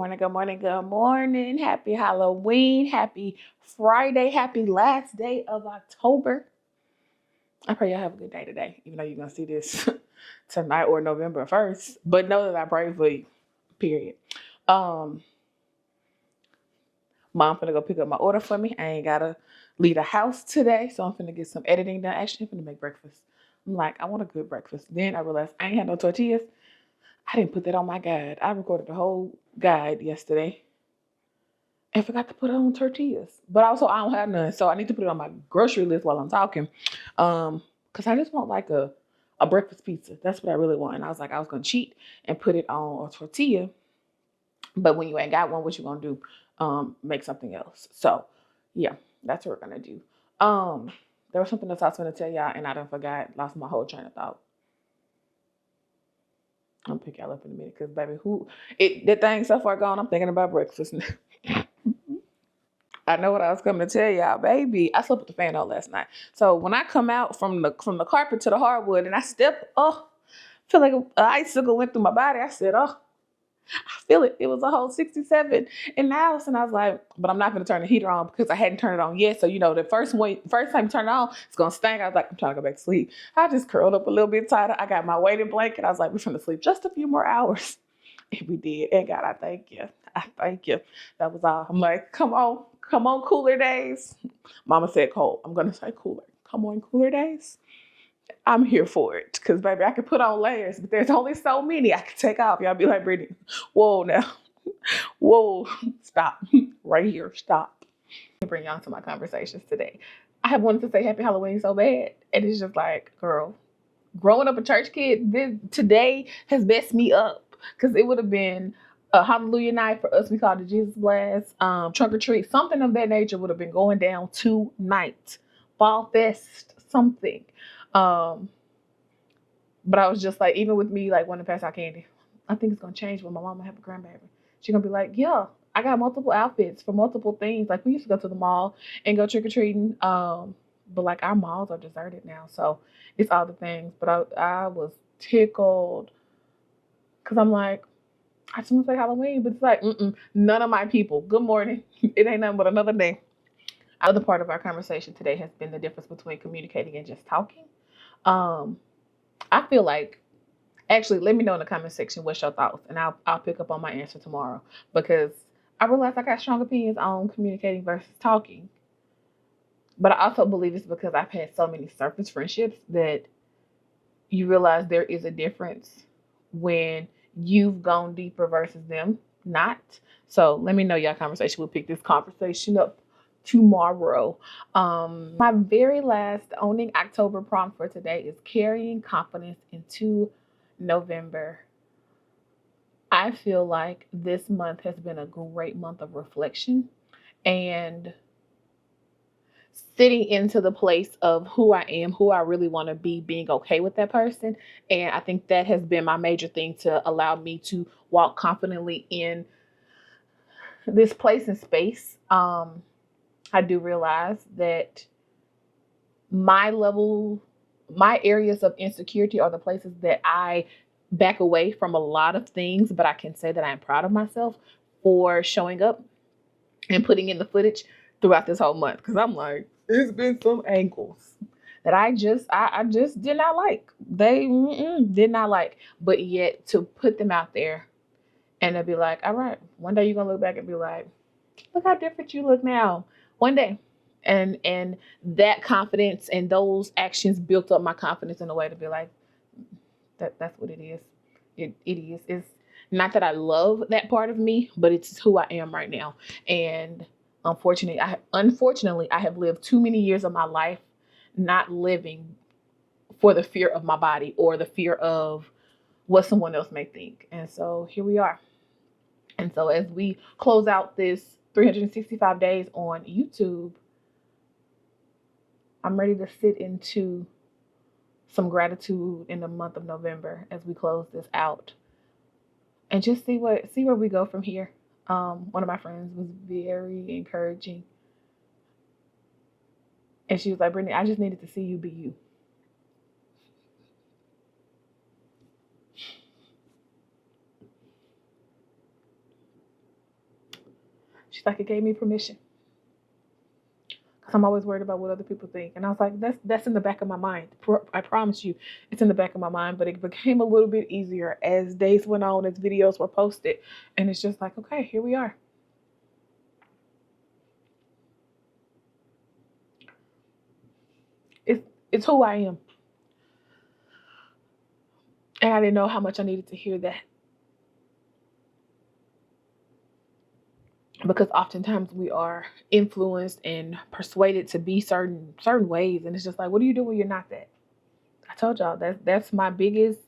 morning, good morning, good morning. Happy Halloween. Happy Friday. Happy last day of October. I pray y'all have a good day today, even though you're going to see this tonight or November 1st. But know that I pray for you, period. Mom finna go pick up my order for me. I ain't got to leave the house today, so I'm finna get some editing done. Actually, I'm finna make breakfast. I'm like, I want a good breakfast. Then I realized I ain't had no tortillas. I didn't put that on my guide. I recorded the whole guide yesterday and forgot to put it on tortillas. But also I don't have none, so I need to put it on my grocery list while I'm talking. Because I just want like a breakfast pizza. That's what I really want. And I was like, I was gonna cheat and put it on a tortilla. But when you ain't got one, what you gonna do? Make something else. So yeah, that's what we're gonna do. There was something else I was gonna tell y'all and I done forgot, lost my whole train of thought. I'm pick y'all up in a minute because baby, that thing so far gone, I'm thinking about breakfast. I know what I was coming to tell y'all, baby. I slept with the fan on last night. So when I come out from the carpet to the hardwood and I step, feel like an icicle went through my body. I said, I feel it. It was a whole 67 in the house. And I was like, but I'm not going to turn the heater on because I hadn't turned it on yet. So, the first time you turn it on, it's going to stink. I was like, I'm trying to go back to sleep. I just curled up a little bit tighter. I got my weighted blanket. I was like, we're trying to sleep just a few more hours. And we did. And God, I thank you. I thank you. That was all. I'm like, come on, cooler days. Mama said cold. I'm going to say cooler. Come on, cooler days. I'm here for it. Because, baby, I can put on layers, but there's only so many I can take off. Y'all be like, Brittany, whoa now. Whoa. Stop. Right here. Stop. I bring y'all to my conversations today. I have wanted to say happy Halloween so bad. And it's just like, girl, growing up a church kid, today has messed me up. Because it would have been a Hallelujah night for us. We called it Jesus Blast, trunk or treat. Something of that nature would have been going down tonight. Fall Fest, something. But I was just like, even with me, like, wanting to pass out candy, I think it's going to change when my mama have a grandbaby. She's going to be like, yeah, I got multiple outfits for multiple things. Like, we used to go to the mall and go trick-or-treating. But, like, our malls are deserted now. So, it's all the things. But I was tickled. Because I'm like, I just want to say Halloween. But it's like, none of my people. Good morning. It ain't nothing but another day. Another part of our conversation today has been the difference between communicating and just talking. I feel like, actually, let me know in the comment section what's your thoughts, and I'll pick up on my answer tomorrow, because I realized I got strong opinions on communicating versus talking. But I also believe it's because I've had so many surface friendships that you realize there is a difference when you've gone deeper versus them not. So let me know your conversation. We'll pick this conversation up tomorrow. My very last owning October prompt for today is carrying confidence into November. I feel like this month has been a great month of reflection and sitting into the place of who I am, who I really want to be, being okay with that person. And I think that has been my major thing to allow me to walk confidently in this place and space. I do realize that my areas of insecurity are the places that I back away from a lot of things, but I can say that I'm proud of myself for showing up and putting in the footage throughout this whole month. Because I'm like, there's been some angles that I just did not like. They did not like, but yet to put them out there and to be like, all right, one day you're gonna look back and be like, look how different you look now. One day. And that confidence and those actions built up my confidence in a way to be like, that's what it is. It is. It's not that I love that part of me, but it's who I am right now. And unfortunately, I have lived too many years of my life not living for the fear of my body or the fear of what someone else may think. And so here we are. And so as we close out this 365 days on YouTube, I'm ready to sit into some gratitude in the month of November as we close this out and just see where we go from here. One of my friends was very encouraging. And she was like, Brittany, I just needed to see you be you. She's like, it gave me permission. Because I'm always worried about what other people think. And I was like, that's in the back of my mind. I promise you, it's in the back of my mind. But it became a little bit easier as days went on, as videos were posted. And it's just like, okay, here we are. It's who I am. And I didn't know how much I needed to hear that. Because oftentimes we are influenced and persuaded to be certain ways. And it's just like, what do you do when you're not that? I told y'all that's my biggest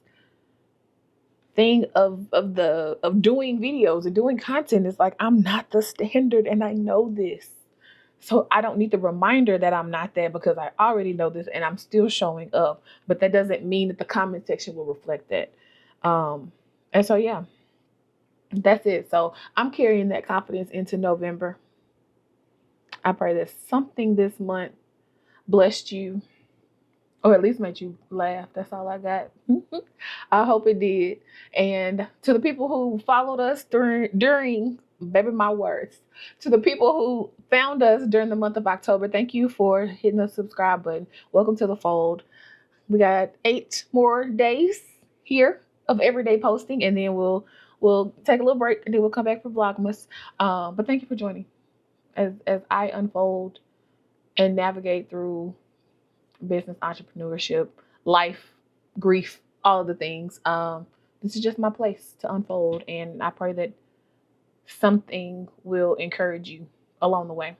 thing of doing videos and doing content. Is like, I'm not the standard, and I know this. So I don't need the reminder that I'm not that, because I already know this and I'm still showing up. But that doesn't mean that the comment section will reflect that. And so, yeah, that's it. So I'm carrying that confidence into November. I pray that something this month blessed you, or at least made you laugh. That's all I got. I hope it did. And to the people who followed us during, baby, my words, to the people who found us during the month of October, thank you for hitting the subscribe button. Welcome to the fold. We got 8 more days here of everyday posting, and then we'll take a little break, and then we'll come back for Vlogmas. But thank you for joining as I unfold and navigate through business, entrepreneurship, life, grief, all of the things. This is just my place to unfold, and I pray that something will encourage you along the way.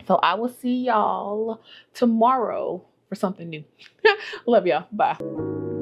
So I will see y'all tomorrow for something new. Love y'all. Bye.